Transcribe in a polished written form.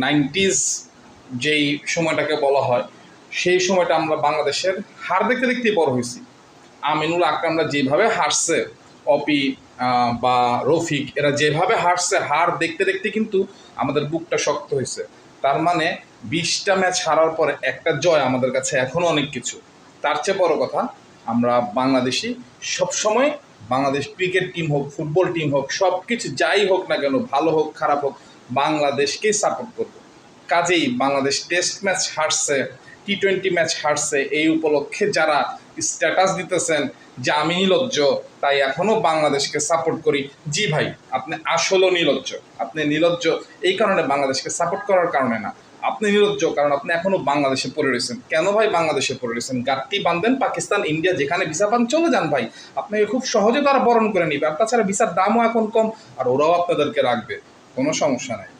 90s যেই সময়টাকে বলা হয়, সেই সময়টা আমরা বাংলাদেশের হার দেখতে দেখতেই বড় হয়েছি। আমিনুল আকরামরা যেভাবে হারছে, অপি বা রফিক এরা যেভাবে হারছে, হার দেখতে দেখতে কিন্তু আমাদের বুকটা শক্ত হয়েছে। তার মানে 20টা ম্যাচ হারার পরে একটা জয় আমাদের কাছে এখনও অনেক কিছু। তার চেয়ে বড় কথা, আমরা বাংলাদেশি সবসময়, বাংলাদেশ ক্রিকেট টিম হোক, ফুটবল টিম হোক, সব কিছু যাই হোক না কেন, ভালো হোক খারাপ হোক, বাংলাদেশকেই সাপোর্ট করব। কাজেই বাংলাদেশ টেস্ট ম্যাচ হারছে, টি-20 ম্যাচ হারছে, এই উপলক্ষে যারা স্ট্যাটাস দিতেছেন যে আমি নির্লজ্জ তাই এখনও বাংলাদেশকে সাপোর্ট করি, জি ভাই, আপনি আসলেও নির্লজ্জ। আপনি নির্লজ্জ এই কারণে বাংলাদেশকে সাপোর্ট করার কারণে না, আপনি নির্লজ্জ কারণ আপনি এখনও বাংলাদেশে পড়ে রয়েছেন। কেন ভাই বাংলাদেশে পড়ে রয়েছেন? গাঁটটি বাঁধেন, পাকিস্তান, ইন্ডিয়া যেখানে ভিসা পান চলে যান ভাই, আপনাকে খুব সহজে তারা বরণ করে নিবে। আর তাছাড়া ভিসার দামও এখন কম, আর ওরাও আপনাদেরকে রাখবে, কোনো সমস্যা নেই।